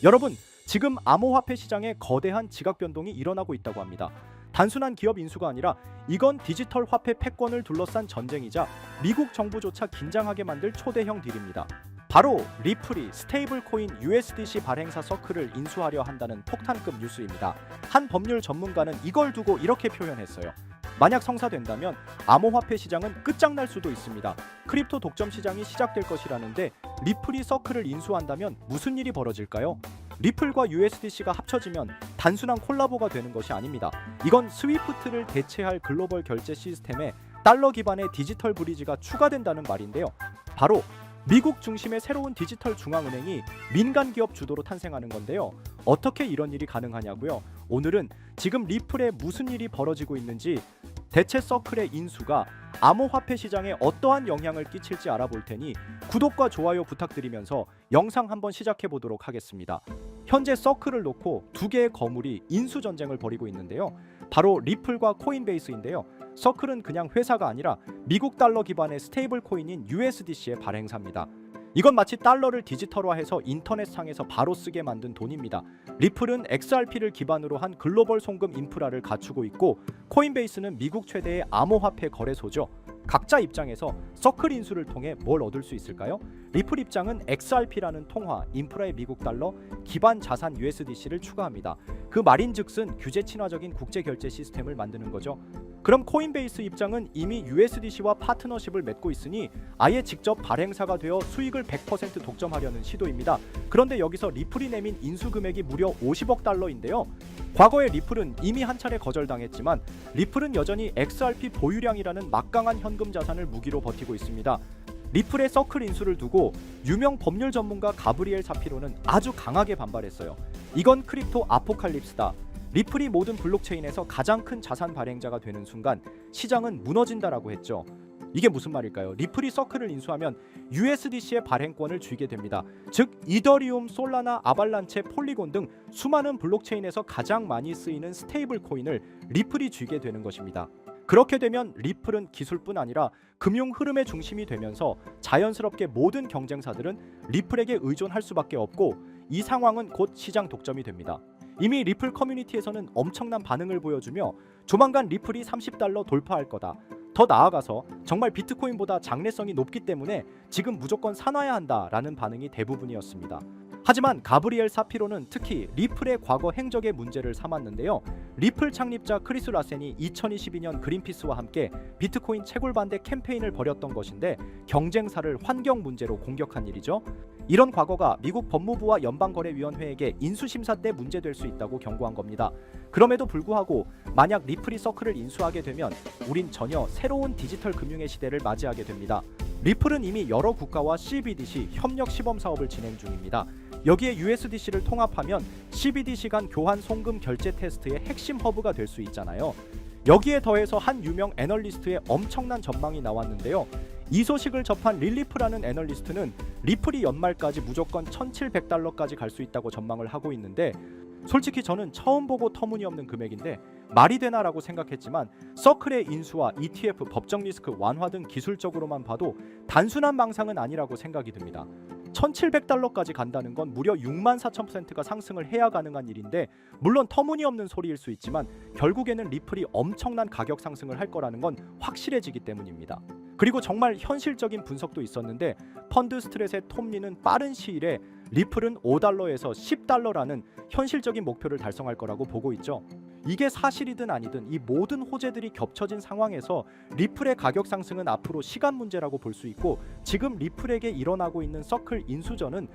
여러분, 지금 암호화폐 시장에 거대한 지각 변동이 일어나고 있다고 합니다. 단순한 기업 인수가 아니라 이건 디지털 화폐 패권을 둘러싼 전쟁이자 미국 정부조차 긴장하게 만들 초대형 딜입니다. 바로 리플이 스테이블 코인 USDC 발행사 서클을 인수하려 한다는 폭탄급 뉴스입니다. 한 법률 전문가는 이걸 두고 이렇게 표현했어요. 만약 성사된다면 암호화폐 시장은 끝장날 수도 있습니다. 크립토 독점 시장이 시작될 것이라는데 리플이 서클을 인수한다면 무슨 일이 벌어질까요? 리플과 USDC가 합쳐지면 단순한 콜라보가 되는 것이 아닙니다. 이건 스위프트를 대체할 글로벌 결제 시스템에 달러 기반의 디지털 브리지가 추가된다는 말인데요. 바로 미국 중심의 새로운 디지털 중앙은행이 민간 기업 주도로 탄생하는 건데요. 어떻게 이런 일이 가능하냐고요? 오늘은 지금 리플에 무슨 일이 벌어지고 있는지, 대체 서클의 인수가 암호화폐 시장에 어떠한 영향을 끼칠지 알아볼 테니 구독과 좋아요 부탁드리면서 영상 한번 시작해 보도록 하겠습니다. 현재 서클을 놓고 두 개의 거물이 인수 전쟁을 벌이고 있는데요. 바로 리플과 코인베이스인데요. 서클은 그냥 회사가 아니라 미국 달러 기반의 스테이블 코인인 USDC의 발행사입니다. 이건 마치 달러를 디지털화해서 인터넷상에서 바로 쓰게 만든 돈입니다. 리플은 XRP를 기반으로 한 글로벌 송금 인프라를 갖추고 있고, 코인베이스는 미국 최대의 암호화폐 거래소죠. 각자 입장에서 서클 인수를 통해 뭘 얻을 수 있을까요? 리플 입장은 XRP라는 통화, 인프라의 미국 달러, 기반 자산 USDC를 추가합니다. 그 말인즉슨 규제 친화적인 국제 결제 시스템을 만드는 거죠. 그럼 코인베이스 입장은 이미 USDC와 파트너십을 맺고 있으니 아예 직접 발행사가 되어 수익을 100% 독점하려는 시도입니다. 그런데 여기서 리플이 내민 인수 금액이 무려 50억 달러인데요. 과거에 리플은 이미 한 차례 거절당했지만 리플은 여전히 XRP 보유량이라는 막강한 현금 자산을 무기로 버티고 있습니다. 리플의 서클 인수를 두고 유명 법률 전문가 가브리엘 사피로는 아주 강하게 반발했어요. 이건 크립토 아포칼립스다. 리플이 모든 블록체인에서 가장 큰 자산 발행자가 되는 순간 시장은 무너진다라고 했죠. 이게 무슨 말일까요? 리플이 서클을 인수하면 USDC의 발행권을 쥐게 됩니다. 즉 이더리움, 솔라나, 아발란체, 폴리곤 등 수많은 블록체인에서 가장 많이 쓰이는 스테이블 코인을 리플이 쥐게 되는 것입니다. 그렇게 되면 리플은 기술뿐 아니라 금융 흐름의 중심이 되면서 자연스럽게 모든 경쟁사들은 리플에게 의존할 수밖에 없고, 이 상황은 곧 시장 독점이 됩니다. 이미 리플 커뮤니티에서는 엄청난 반응을 보여주며 조만간 리플이 $30 돌파할 거다. 더 나아가서 정말 비트코인보다 장래성이 높기 때문에 지금 무조건 사놔야 한다라는 반응이 대부분이었습니다. 하지만 가브리엘 사피로는 특히 리플의 과거 행적의 문제를 삼았는데요. 리플 창립자 크리스 라센이 2022년 그린피스와 함께 비트코인 채굴 반대 캠페인을 벌였던 것인데 경쟁사를 환경 문제로 공격한 일이죠. 이런 과거가 미국 법무부와 연방거래위원회에게 인수심사 때 문제될 수 있다고 경고한 겁니다. 그럼에도 불구하고 만약 리플이 서클을 인수하게 되면 우린 전혀 새로운 디지털 금융의 시대를 맞이하게 됩니다. 리플은 이미 여러 국가와 CBDC 협력 시범 사업을 진행 중입니다. 여기에 USDC를 통합하면 CBDC 간 교환 송금 결제 테스트의 핵심 허브가 될 수 있잖아요. 여기에 더해서 한 유명 애널리스트의 엄청난 전망이 나왔는데요. 이 소식을 접한 릴리프라는 애널리스트는 리플이 연말까지 무조건 $1,700까지 갈 수 있다고 전망을 하고 있는데, 솔직히 저는 처음 보고 터무니없는 금액인데 말이 되나라고 생각했지만 서클의 인수와 ETF 법정 리스크 완화 등 기술적으로만 봐도 단순한 망상은 아니라고 생각이 듭니다. $1,700까지 간다는 건 무려 64,000%가 상승을 해야 가능한 일인데, 물론 터무니없는 소리일 수 있지만 결국에는 리플이 엄청난 가격 상승을 할 거라는 건 확실해지기 때문입니다. 그리고 정말 현실적인 분석도 있었는데 펀드 스트렛의 톰리는 빠른 시일에 리플은 $5에서 $10라는 현실적인 목표를 달성할 거라고 보고 있죠. 이게 사실이든 아니든 이 모든 호재들이 겹쳐진 상황에서 리플의 가격 상승은 앞으로 시간 문제라고 볼 수 있고, 지금 리플에게 일어나고 있는 서클 인수전은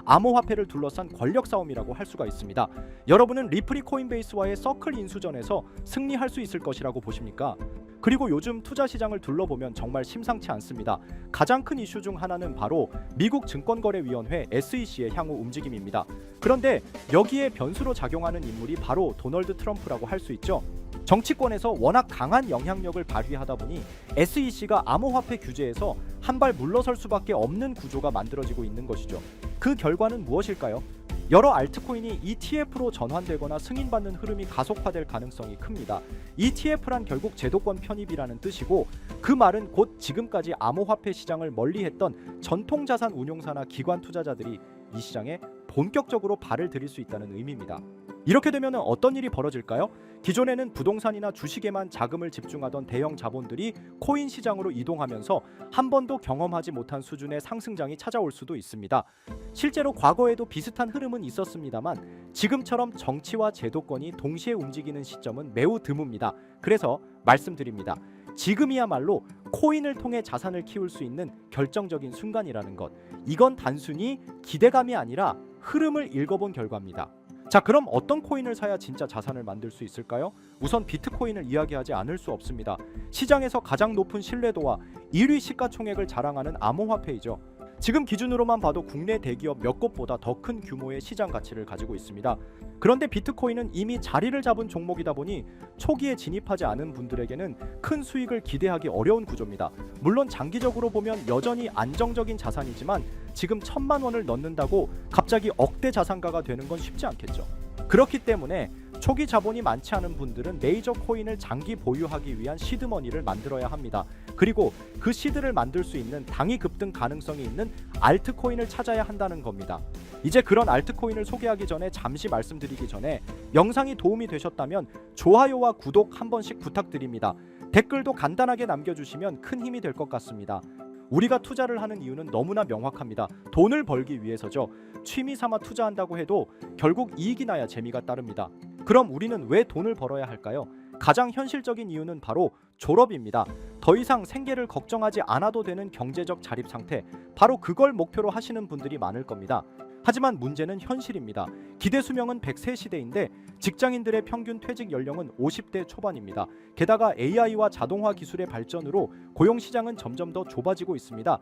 암호화폐를 둘러싼 권력 싸움이라고 할 수가 있습니다. 여러분은 리플이 코인베이스와의 서클 인수전에서 승리할 수 있을 것이라고 보십니까? 그리고 요즘 투자 시장을 둘러보면 정말 심상치 않습니다. 가장 큰 이슈 중 하나는 바로 미국 증권거래위원회 SEC의 향후 움직임입니다. 그런데 여기에 변수로 작용하는 인물이 바로 도널드 트럼프라고 할 수 있죠. 정치권에서 워낙 강한 영향력을 발휘하다 보니 SEC가 암호화폐 규제에서 한 발 물러설 수밖에 없는 구조가 만들어지고 있는 것이죠. 그 결과는 무엇일까요? 여러 알트코인이 ETF로 전환되거나 승인받는 흐름이 가속화될 가능성이 큽니다. ETF란 결국 제도권 편입이라는 뜻이고, 그 말은 곧 지금까지 암호화폐 시장을 멀리했던 전통자산 운용사나 기관 투자자들이 이 시장에 본격적으로 발을 들일 수 있다는 의미입니다. 이렇게 되면 어떤 일이 벌어질까요? 기존에는 부동산이나 주식에만 자금을 집중하던 대형 자본들이 코인 시장으로 이동하면서 한 번도 경험하지 못한 수준의 상승장이 찾아올 수도 있습니다. 실제로 과거에도 비슷한 흐름은 있었습니다만 지금처럼 정치와 제도권이 동시에 움직이는 시점은 매우 드뭅니다. 그래서 말씀드립니다. 지금이야말로 코인을 통해 자산을 키울 수 있는 결정적인 순간이라는 것. 이건 단순히 기대감이 아니라 흐름을 읽어본 결과입니다. 자, 그럼 어떤 코인을 사야 진짜 자산을 만들 수 있을까요? 우선 비트코인을 이야기하지 않을 수 없습니다. 시장에서 가장 높은 신뢰도와 1위 시가총액을 자랑하는 암호화폐이죠. 지금 기준으로만 봐도 국내 대기업 몇 곳보다 더 큰 규모의 시장 가치를 가지고 있습니다. 그런데 비트코인은 이미 자리를 잡은 종목이다 보니 초기에 진입하지 않은 분들에게는 큰 수익을 기대하기 어려운 구조입니다. 물론 장기적으로 보면 여전히 안정적인 자산이지만 지금 1,000만 원을 넣는다고 갑자기 억대 자산가가 되는 건 쉽지 않겠죠. 그렇기 때문에 초기 자본이 많지 않은 분들은 메이저 코인을 장기 보유하기 위한 시드머니를 만들어야 합니다. 그리고 그 시드를 만들 수 있는 당위 급등 가능성이 있는 알트코인을 찾아야 한다는 겁니다. 이제 그런 알트코인을 소개하기 전에 잠시 말씀드리기 전에 영상이 도움이 되셨다면 좋아요와 구독 한 번씩 부탁드립니다. 댓글도 간단하게 남겨주시면 큰 힘이 될 것 같습니다. 우리가 투자를 하는 이유는 너무나 명확합니다. 돈을 벌기 위해서죠. 취미 삼아 투자한다고 해도 결국 이익이 나야 재미가 따릅니다. 그럼 우리는 왜 돈을 벌어야 할까요? 가장 현실적인 이유는 바로 졸업입니다. 더 이상 생계를 걱정하지 않아도 되는 경제적 자립 상태, 바로 그걸 목표로 하시는 분들이 많을 겁니다. 하지만 문제는 현실입니다. 기대 수명은 100세 시대인데 직장인들의 평균 퇴직 연령은 50대 초반입니다. 게다가 AI와 자동화 기술의 발전으로 고용 시장은 점점 더 좁아지고 있습니다.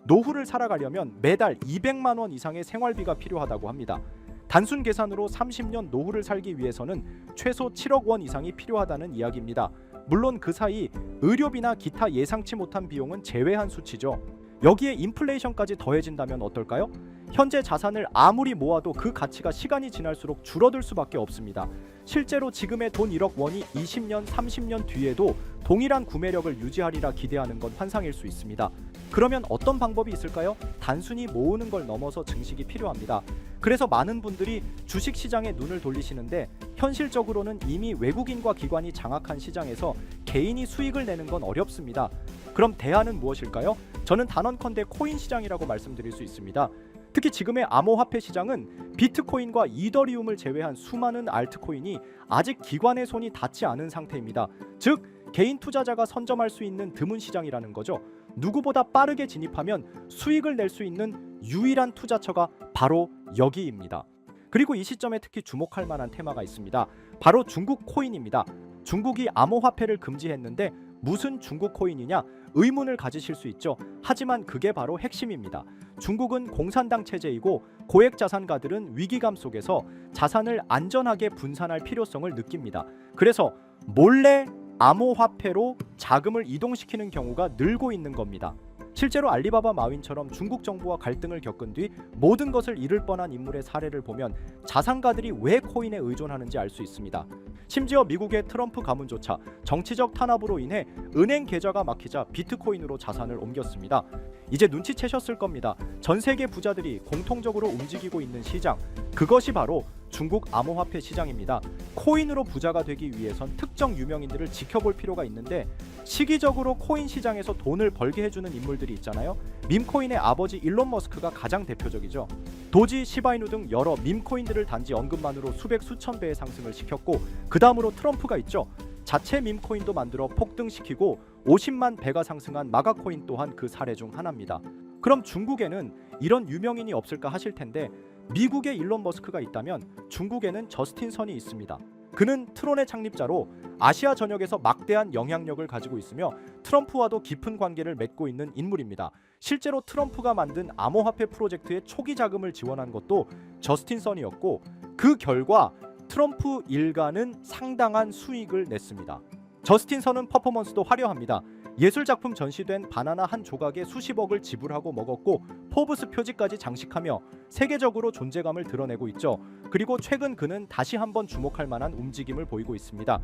노후를 살아가려면 매달 200만 원 이상의 생활비가 필요하다고 합니다. 단순 계산으로 30년 노후를 살기 위해서는 최소 7억 원 이상이 필요하다는 이야기입니다. 물론 그 사이 의료비나 기타 예상치 못한 비용은 제외한 수치죠. 여기에 인플레이션까지 더해진다면 어떨까요? 현재 자산을 아무리 모아도 그 가치가 시간이 지날수록 줄어들 수밖에 없습니다. 실제로 지금의 돈 1억 원이 20년, 30년 뒤에도 동일한 구매력을 유지하리라 기대하는 건 환상일 수 있습니다. 그러면 어떤 방법이 있을까요? 단순히 모으는 걸 넘어서 증식이 필요합니다. 그래서 많은 분들이 주식시장에 눈을 돌리시는데 현실적으로는 이미 외국인과 기관이 장악한 시장에서 개인이 수익을 내는 건 어렵습니다. 그럼 대안은 무엇일까요? 저는 단언컨대 코인 시장이라고 말씀드릴 수 있습니다. 특히 지금의 암호화폐 시장은 비트코인과 이더리움을 제외한 수많은 알트코인이 아직 기관의 손이 닿지 않은 상태입니다. 즉 개인 투자자가 선점할 수 있는 드문 시장이라는 거죠. 누구보다 빠르게 진입하면 수익을 낼 수 있는 유일한 투자처가 바로 여기입니다. 그리고 이 시점에 특히 주목할 만한 테마가 있습니다. 바로 중국 코인입니다. 중국이 암호화폐를 금지했는데 무슨 중국 코인이냐 의문을 가지실 수 있죠. 하지만 그게 바로 핵심입니다. 중국은 공산당 체제이고 고액 자산가들은 위기감 속에서 자산을 안전하게 분산할 필요성을 느낍니다. 그래서 몰래 암호화폐로 자금을 이동시키는 경우가 늘고 있는 겁니다. 실제로 알리바바 마윈처럼 중국 정부와 갈등을 겪은 뒤 모든 것을 잃을 뻔한 인물의 사례를 보면 자산가들이 왜 코인에 의존하는지 알 수 있습니다. 심지어 미국의 트럼프 가문조차 정치적 탄압으로 인해 은행 계좌가 막히자 비트코인으로 자산을 옮겼습니다. 이제 눈치채셨을 겁니다. 전 세계 부자들이 공통적으로 움직이고 있는 시장, 그것이 바로 중국 암호화폐 시장입니다. 코인으로 부자가 되기 위해선 특정 유명인들을 지켜볼 필요가 있는데 시기적으로 코인 시장에서 돈을 벌게 해주는 인물들이 있잖아요. 밈코인의 아버지 일론 머스크가 가장 대표적이죠. 도지, 시바이누 등 여러 밈코인들을 단지 언급만으로 수백 수천 배의 상승을 시켰고 그 다음으로 트럼프가 있죠. 자체 밈코인도 만들어 폭등시키고 50만 배가 상승한 마가코인 또한 그 사례 중 하나입니다. 그럼 중국에는 이런 유명인이 없을까 하실 텐데 미국에 일론 머스크가 있다면 중국에는 저스틴 선이 있습니다. 그는 트론의 창립자로 아시아 전역에서 막대한 영향력을 가지고 있으며 트럼프와도 깊은 관계를 맺고 있는 인물입니다. 실제로 트럼프가 만든 암호화폐 프로젝트의 초기 자금을 지원한 것도 저스틴 선이었고 그 결과 트럼프 일가는 상당한 수익을 냈습니다. 저스틴 선은 퍼포먼스도 화려합니다. 예술작품 전시된 바나나 한 조각에 수십억을 지불하고 먹었고 포브스 표지까지 장식하며 세계적으로 존재감을 드러내고 있죠. 그리고 최근 그는 다시 한번 주목할 만한 움직임을 보이고 있습니다.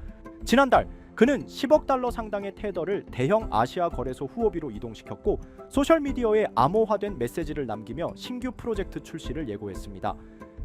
지난달 그는 10억 달러 상당의 테더를 대형 아시아 거래소 후오비로 이동시켰고 소셜미디어에 암호화된 메시지를 남기며 신규 프로젝트 출시를 예고했습니다.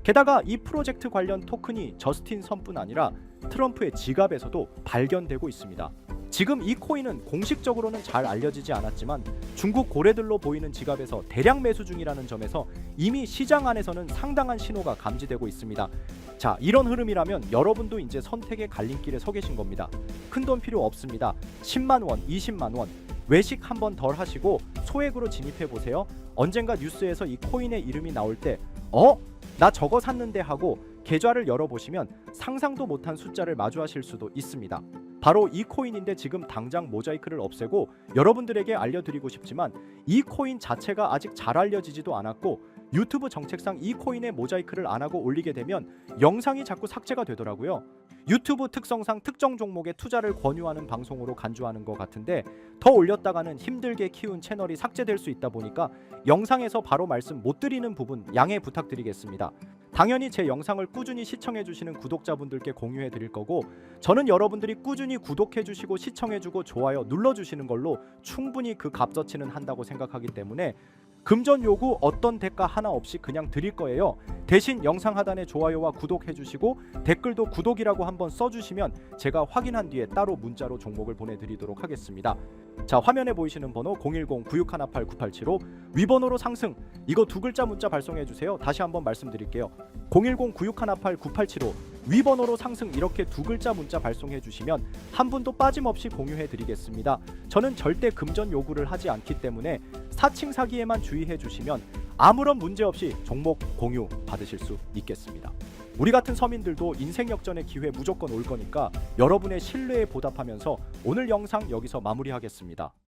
게다가 이 프로젝트 관련 토큰이 저스틴 선뿐 아니라 트럼프의 지갑에서도 발견되고 있습니다. 지금 이 코인은 공식적으로는 잘 알려지지 않았지만 중국 고래들로 보이는 지갑에서 대량 매수 중이라는 점에서 이미 시장 안에서는 상당한 신호가 감지되고 있습니다. 자, 이런 흐름이라면 여러분도 이제 선택의 갈림길에 서 계신 겁니다. 큰돈 필요 없습니다. 10만 원, 20만 원 외식 한번 덜 하시고 소액으로 진입해 보세요. 언젠가 뉴스에서 이 코인의 이름이 나올 때 나 저거 샀는데 하고 계좌를 열어보시면 상상도 못한 숫자를 마주하실 수도 있습니다. 바로 이 코인인데 지금 당장 모자이크를 없애고 여러분들에게 알려드리고 싶지만 이 코인 자체가 아직 잘 알려지지도 않았고 유튜브 정책상 이 코인에 모자이크를 안 하고 올리게 되면 영상이 자꾸 삭제가 되더라고요. 유튜브 특성상 특정 종목에 투자를 권유하는 방송으로 간주하는 것 같은데 더 올렸다가는 힘들게 키운 채널이 삭제될 수 있다 보니까 영상에서 바로 말씀 못 드리는 부분 양해 부탁드리겠습니다. 당연히 제 영상을 꾸준히 시청해 주시는 구독자분들께 공유해 드릴 거고 저는 여러분들이 꾸준히 구독해 주시고 시청해 주고 좋아요 눌러 주시는 걸로 충분히 그 값어치는 한다고 생각하기 때문에 금전 요구 어떤 대가 하나 없이 그냥 드릴 거예요. 대신 영상 하단에 좋아요와 구독해 주시고 댓글도 구독이라고 한번 써주시면 제가 확인한 뒤에 따로 문자로 종목을 보내드리도록 하겠습니다. 자, 화면에 보이시는 번호 010-9618-9875 위번호로 상승 이거 두 글자 문자 발송해 주세요. 다시 한번 말씀드릴게요. 010-9618-9875 위번호로 상승 이렇게 두 글자 문자 발송해 주시면 한 분도 빠짐없이 공유해 드리겠습니다. 저는 절대 금전 요구를 하지 않기 때문에 사칭 사기에만 주의해 주시면 아무런 문제 없이 종목 공유 받으실 수 있겠습니다. 우리 같은 서민들도 인생 역전의 기회 무조건 올 거니까 여러분의 신뢰에 보답하면서 오늘 영상 여기서 마무리하겠습니다.